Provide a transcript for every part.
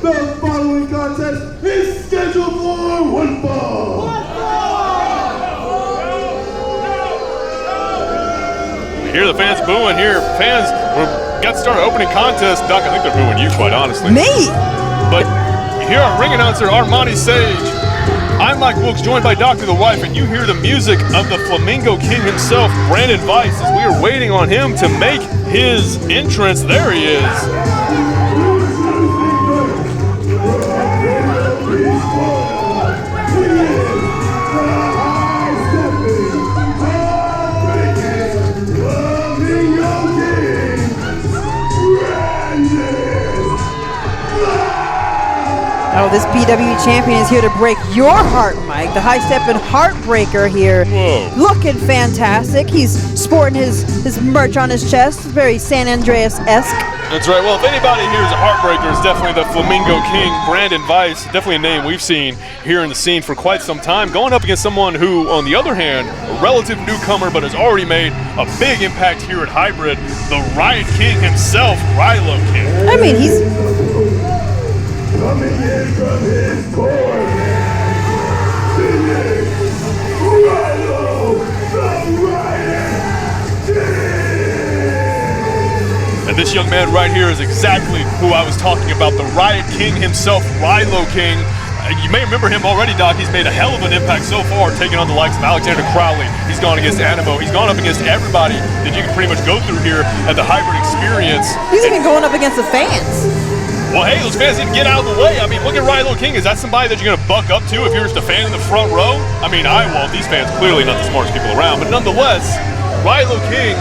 The following contest is scheduled for one fall. Hear the fans booing here. Fans got started opening contest. Doc, I think they're booing you, quite honestly. Me? But here our ring announcer, Armani Sage. I'm Mike Wilkes, joined by Dr. The Wife, and you hear the music of the Flamingo King himself, Branden Weiss, as we are waiting on him to make his entrance. There he is. Oh, this PW champion is here to break your heart, Mike. The high-stepping heartbreaker here. Whoa. Looking fantastic. He's sporting his merch on his chest. Very San Andreas-esque. That's right. Well, if anybody here is a heartbreaker, it's definitely the Flamingo King, Branden Weiss. Definitely a name we've seen here in the scene for quite some time. Going up against someone who, on the other hand, a relative newcomer, but has already made a big impact here at Hybrid, the Riot King himself, Ryloh King. I mean, he's... Coming in from his core, Ryloh, the Riot King! And this young man right here is exactly who I was talking about, the Riot King himself, Ryloh King. You may remember him already, Doc. He's made a hell of an impact so far, taking on the likes of Alexander Crowley. He's gone against Animo. He's gone up against everybody that you can pretty much go through here at the Hybrid Experience. He's even going up against the fans. Well, hey, those fans need to get out of the way. I mean, look at Ryloh King. Is that somebody that you're going to buck up to if you're just a fan in the front row? I mean, I won't. These fans clearly not the smartest people around. But nonetheless, Ryloh King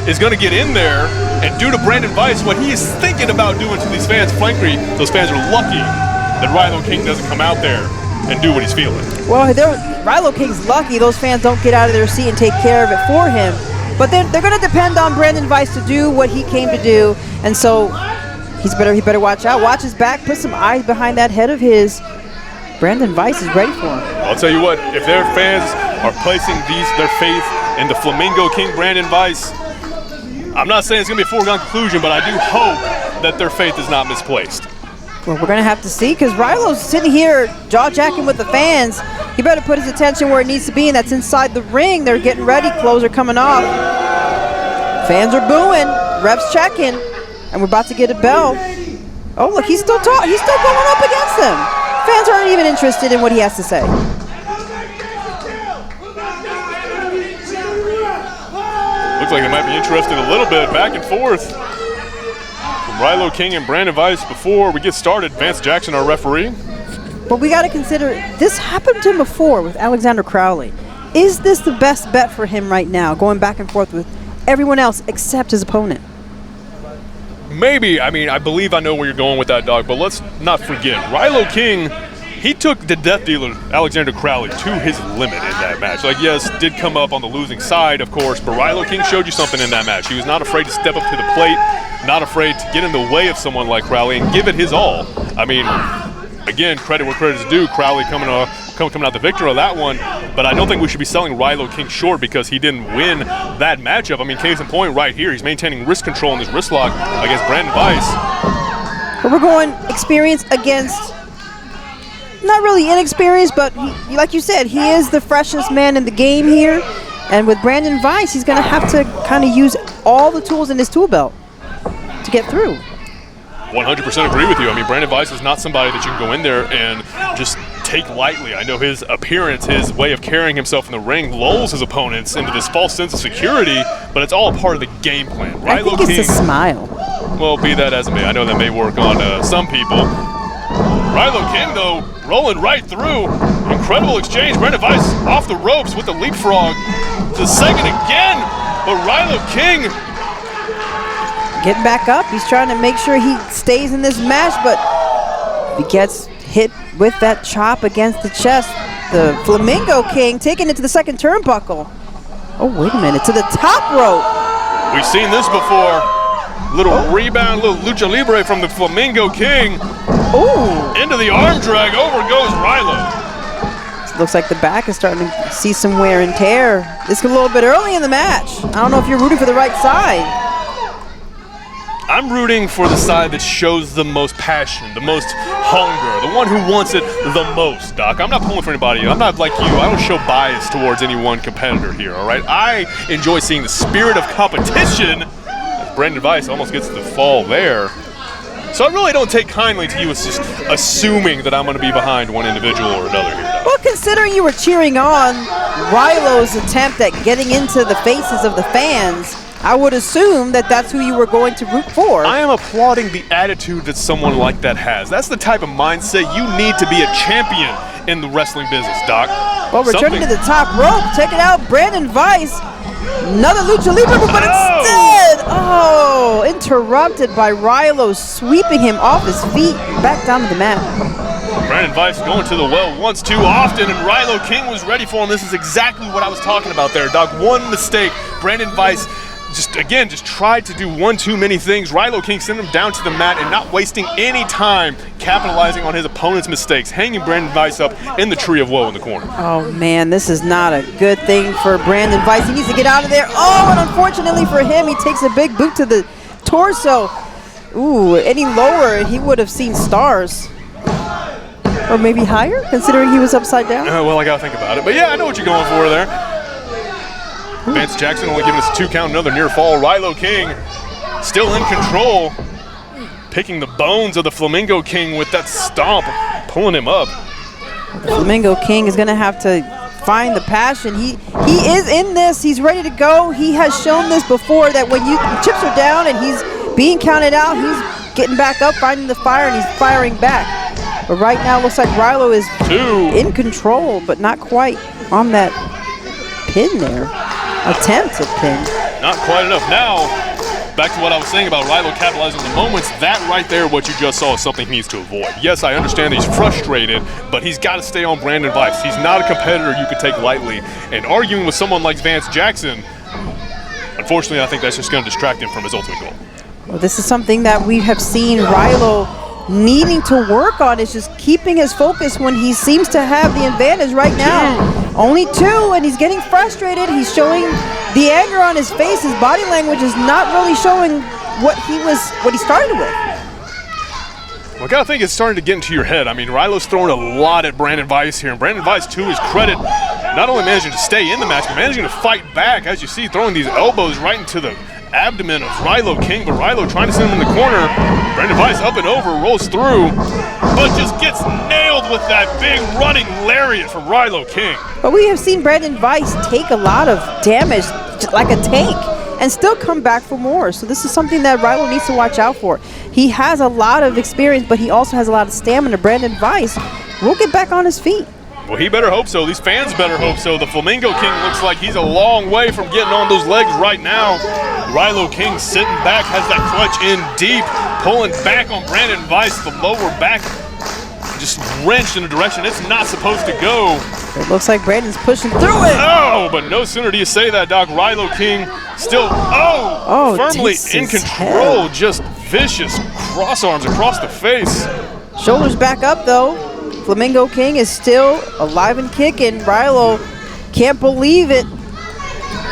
is going to get in there and do to Branden Weiss what he is thinking about doing to these fans. Frankly, those fans are lucky that Ryloh King doesn't come out there and do what he's feeling. Well, Ryloh King's lucky those fans don't get out of their seat and take care of it for him. But they're going to depend on Branden Weiss to do what he came to do. And so... he better watch out. Watch his back. Put some eyes behind that head of his. Branden Weiss is ready for him. I'll tell you what, if their fans are placing their faith in the Flamingo King, Branden Weiss, I'm not saying it's going to be a foregone conclusion, but I do hope that their faith is not misplaced. Well, we're going to have to see, because Ryloh's sitting here jaw-jacking with the fans. He better put his attention where it needs to be, and that's inside the ring. They're getting ready. Clothes are coming off. Fans are booing. Refs checking. And we're about to get a bell. Oh, look, he's still talking. He's still going up against them. Fans aren't even interested in what he has to say. Looks like they might be interested a little bit back and forth from Ryloh King and Branden Weiss. Before we get started, Vance Jackson, our referee. But we got to consider, this happened to him before with Alexander Crowley. Is this the best bet for him right now, going back and forth with everyone else except his opponent? Maybe. I mean, I believe I know where you're going with that, Dog, but let's not forget, Ryloh King, he took the death dealer, Alexander Crowley, to his limit in that match. Like, yes, did come up on the losing side, of course, but Ryloh King showed you something in that match. He was not afraid to step up to the plate, not afraid to get in the way of someone like Crowley and give it his all. I mean, again, credit where credit is due. Crowley coming out the victor of that one, but I don't think we should be selling Ryloh King short because he didn't win that matchup. I mean, case in point right here, he's maintaining wrist control in his wrist lock against Branden Weiss. But we're going experience against, not really inexperienced, but like you said, he is the freshest man in the game here. And with Branden Weiss, he's going to have to kind of use all the tools in his tool belt to get through. 100% agree with you. I mean, Branden Weiss is not somebody that you can go in there and just take lightly. I know his appearance, his way of carrying himself in the ring lulls his opponents into this false sense of security, but it's all part of the game plan. I think it's a smile. Well, be that as it may. I know that may work on some people. Ryloh King, though, rolling right through. Incredible exchange. Branden Weiss off the ropes with the leapfrog. The second again, but Ryloh King getting back up. He's trying to make sure he stays in this match, but he gets hit with that chop against the chest. The Flamingo King taking it to the second turnbuckle. Oh, wait a minute, to the top rope. We've seen this before. Little rebound, little lucha libre from the Flamingo King. Ooh. Into the arm drag, over goes Ryloh. Looks like the back is starting to see some wear and tear. This is a little bit early in the match. I don't know if you're rooting for the right side. I'm rooting for the side that shows the most passion, the most hunger, the one who wants it the most, Doc. I'm not pulling for anybody. I'm not like you. I don't show bias towards any one competitor here, all right? I enjoy seeing the spirit of competition. Branden Weiss almost gets the fall there. So I really don't take kindly to you as just assuming that I'm going to be behind one individual or another here, Doc. Well, considering you were cheering on Ryloh's attempt at getting into the faces of the fans, I would assume that that's who you were going to root for. I am applauding the attitude that someone like that has. That's the type of mindset you need to be a champion in the wrestling business, Doc. Well, returning to the top rope, check it out, Branden Weiss. Another Lucha Libre, but instead, interrupted by Ryloh, sweeping him off his feet, back down to the mat. Branden Weiss going to the well once too often, and Ryloh King was ready for him. This is exactly what I was talking about there, Doc. One mistake, Branden Weiss just tried to do one too many things. Ryloh King sent him down to the mat and not wasting any time capitalizing on his opponent's mistakes, hanging Branden Weiss up in the tree of woe in the corner. Oh man, this is not a good thing for Branden Weiss. He needs to get out of there. Oh, and unfortunately for him, he takes a big boot to the torso. Ooh, any lower and he would have seen stars. Or maybe higher, considering he was upside down. Well, I gotta think about it. But yeah, I know what you're going for there. Vance Jackson only giving us a 2 count, another near fall. Ryloh King still in control, picking the bones of the Flamingo King with that stomp, pulling him up. The Flamingo King is going to have to find the passion. He is in this. He's ready to go. He has shown this before that when chips are down and he's being counted out, he's getting back up, finding the fire, and he's firing back. But right now, it looks like Ryloh is in control, but not quite on that pin there. Attempt at pin. Not quite enough. Now, back to what I was saying about Ryloh capitalizing on the moments. That right there, what you just saw, is something he needs to avoid. Yes, I understand he's frustrated, but he's got to stay on Branden Weiss. He's not a competitor you could take lightly. And arguing with someone like Vance Jackson, unfortunately, I think that's just going to distract him from his ultimate goal. Well, this is something that we have seen Ryloh needing to work on, is just keeping his focus when he seems to have the advantage right now. Only 2, and he's getting frustrated. He's showing the anger on his face. His body language is not really showing what he started with. Well, I gotta think it's starting to get into your head. I mean, Ryloh's throwing a lot at Branden Weiss here, and Branden Weiss, to his credit, not only managing to stay in the match, but managing to fight back, as you see, throwing these elbows right into the abdomen of Ryloh King, but Ryloh trying to send him in the corner. Branden Weiss up and over, rolls through, but just gets nailed with that big running lariat from Ryloh King. But we have seen Branden Weiss take a lot of damage, like a tank, and still come back for more. So this is something that Ryloh needs to watch out for. He has a lot of experience, but he also has a lot of stamina. Branden Weiss will get back on his feet. Well, he better hope so. These fans better hope so. The Flamingo King looks like he's a long way from getting on those legs right now. Ryloh King sitting back, has that clutch in deep, pulling back on Branden Weiss. The lower back just wrenched in a direction it's not supposed to go. It looks like Brandon's pushing through it. Oh, but no sooner do you say that, Doc. Ryloh King still, firmly in control. Head. Just vicious cross arms across the face. Shoulders back up, though. Flamingo King is still alive and kicking. Ryloh can't believe it.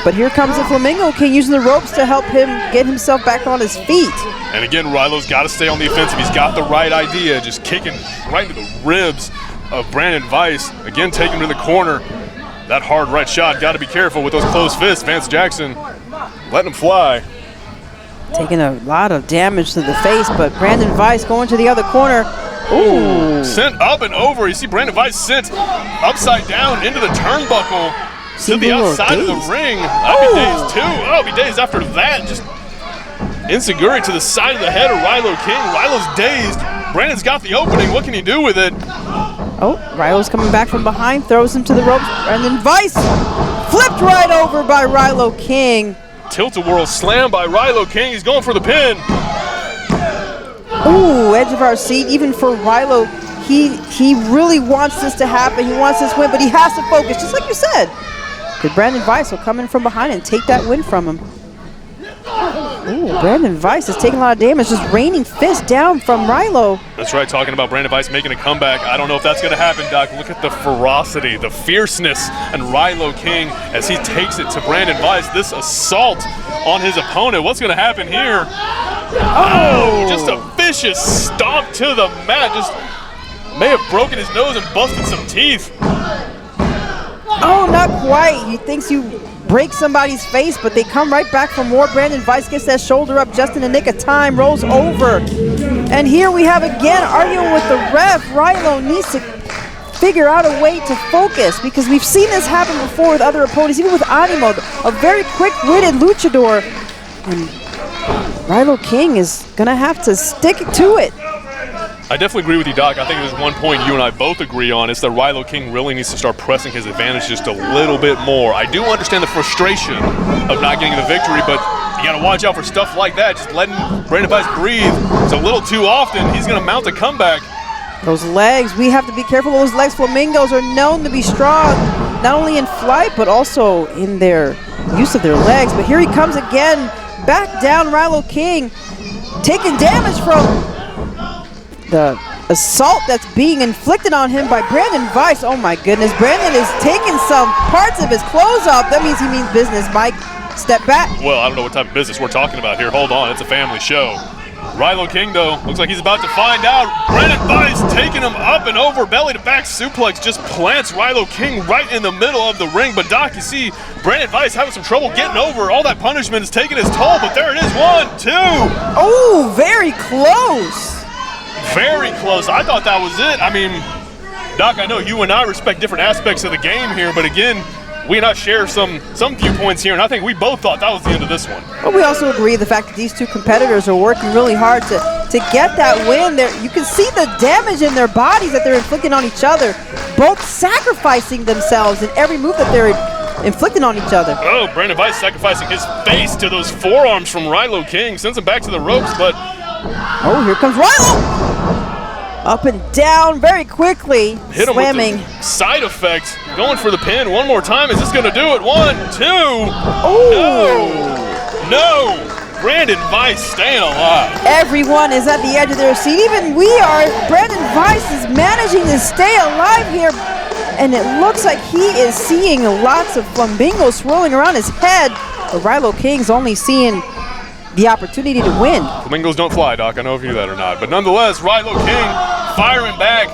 But here comes the Flamingo King using the ropes to help him get himself back on his feet. And again, Ryloh's got to stay on the offensive. He's got the right idea, just kicking right into the ribs of Branden Weiss. Again, taking him to the corner. That hard right shot, got to be careful with those closed fists. Vance Jackson letting him fly. Taking a lot of damage to the face, but Branden Weiss going to the other corner. Ooh. Sent up and over. You see Branden Weiss sent upside down into the turnbuckle to the outside of the ring. I'd be dazed too. I'll be dazed after that. Just enziguri to the side of the head of Ryloh King. Ryloh's dazed. Brandon's got the opening. What can he do with it? Oh, Ryloh's coming back from behind, throws him to the ropes. Branden Weiss flipped right over by Ryloh King. Tilt-a-whirl slam by Ryloh King. He's going for the pin. Ooh, edge of our seat. Even for Ryloh, he really wants this to happen. He wants this win, but he has to focus, just like you said. Because Branden Weiss will come in from behind and take that win from him. Ooh, Branden Weiss is taking a lot of damage, just raining fists down from Ryloh. That's right, talking about Branden Weiss making a comeback. I don't know if that's going to happen, Doc. Look at the ferocity, the fierceness, and Ryloh King as he takes it to Branden Weiss. This assault on his opponent. What's going to happen here? vicious stomp to the mat. Just may have broken his nose and busted some teeth. Oh, not quite. He thinks you break somebody's face, but they come right back for more. Branden Weiss gets that shoulder up just in the nick of time, rolls over. And here we have again arguing with the ref. Ryloh needs to figure out a way to focus, because we've seen this happen before with other opponents, even with Animo, a very quick-witted luchador. And Ryloh King is going to have to stick to it. I definitely agree with you, Doc. I think there's one point you and I both agree on. It's that Ryloh King really needs to start pressing his advantage just a little bit more. I do understand the frustration of not getting the victory, but you got to watch out for stuff like that. Just letting Branden Weiss breathe. It's a little too often. He's going to mount a comeback. Those legs, we have to be careful. Those legs, Flamingos are known to be strong, not only in flight, but also in their use of their legs. But here he comes again, back down Ryloh King, taking damage from the assault that's being inflicted on him by Branden Weiss. Oh my goodness, Branden is taking some parts of his clothes off. That means he means business. Mike, step back. Well, I don't know what type of business we're talking about here. Hold on, it's a family show. Ryloh King, though, looks like he's about to find out. Branden Weiss taking him up and over, belly to back suplex, just plants Ryloh King right in the middle of the ring. But Doc, you see Branden Weiss having some trouble getting over. All that punishment is taking its toll, but there it is, 1, 2. Oh, very close. Very close. I thought that was it. I mean, Doc, I know you and I respect different aspects of the game here, but again, we and I share some viewpoints here, and I think we both thought that was the end of this one. But we also agree the fact that these two competitors are working really hard to get that win. You can see the damage in their bodies that they're inflicting on each other, both sacrificing themselves in every move that they're inflicting on each other. Oh, Branden Weiss sacrificing his face to those forearms from Ryloh King, sends him back to the ropes, but... Oh, here comes Ryloh! Up and down very quickly, hit him slamming. with the side effect, going for the pin one more time. Is this going to do it? 1, 2. Oh! No! Branden Weiss staying alive. Everyone is at the edge of their seat. Even we are. Branden Weiss is managing to stay alive here. And it looks like he is seeing lots of flamingos swirling around his head. But Ryloh King's only seeing the opportunity to win. Flamingos don't fly, Doc. I know if you knew that or not. But nonetheless, Ryloh King firing back.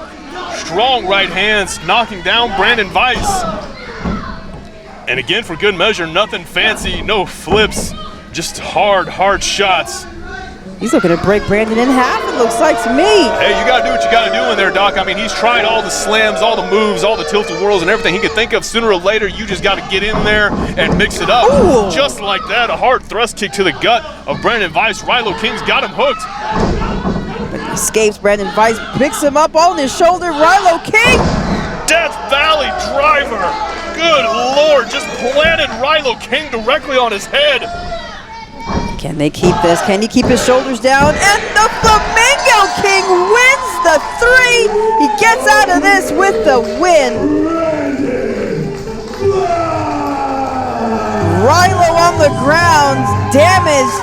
Strong right hands, knocking down Branden Weiss. And again, for good measure, nothing fancy, no flips, just hard shots. He's looking to break Branden in half, it looks like to me. Hey, you got to do what you got to do in there, Doc. I mean, he's tried all the slams, all the moves, all the tilted whirls, and everything he could think of. Sooner or later, you just got to get in there and mix it up. Ooh. Just like that, a hard thrust kick to the gut of Branden Weiss. Ryloh King's got him hooked. Escapes. Branden Weiss picks him up on his shoulder. Ryloh King! Death Valley driver. Good Lord, just planted Ryloh King directly on his head. Can they keep this? Can he keep his shoulders down? And the Flamingo King wins the 3. He gets out of this with the win. Ryloh on the ground, damaged.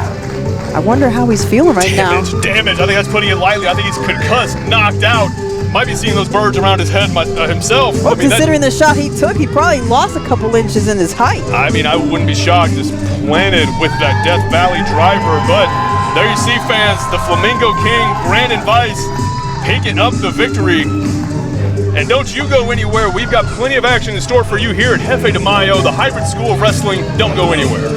I wonder how he's feeling right now. Damage. I think that's putting it lightly. I think he's concussed, knocked out. Might be seeing those birds around his head himself. Well, considering the shot he took, he probably lost a couple inches in his height. I mean, I wouldn't be shocked. Just planted with that Death Valley driver. But there you see, fans, the Flamingo King, Branden Weiss, picking up the victory. And don't you go anywhere. We've got plenty of action in store for you here at Jefe De Mayo, the hybrid school of wrestling. Don't go anywhere.